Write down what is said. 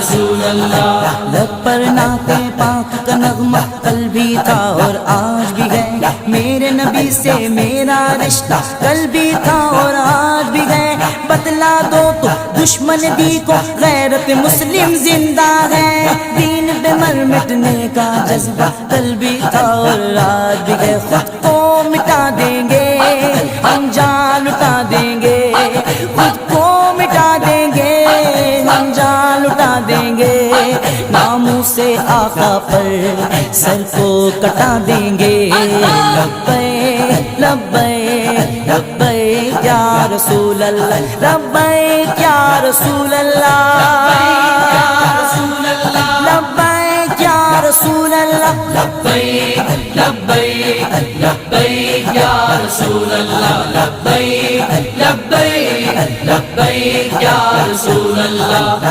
رسول اللہ. لب پر نعت پاک کا نغمہ کل بھی تھا اور آج بھی ہے، میرے نبی سے میرا رشتہ کل بھی تھا اور آج بھی ہے. بتلا دو تو دشمن دی کو غیرت مسلم زندہ ہے، دین پہ مر مٹنے کا جذبہ کل بھی تھا اور آج بھی ہے. خود کو مٹا دیں گے ہم جان لٹا دیں گے، خود کو مٹا دیں گے ہم جان لٹا دیں گے، ناموں سے آقا پر سر کو کٹا دیں گے. لبیک لبیک لبیک یا رسول اللہ، لبیک یا رسول اللہ، لبیک یا رسول اللہ. لبیک لبیک لبیک یا رسول اللہ. لبیک لبیک لبیک یا رسول اللہ.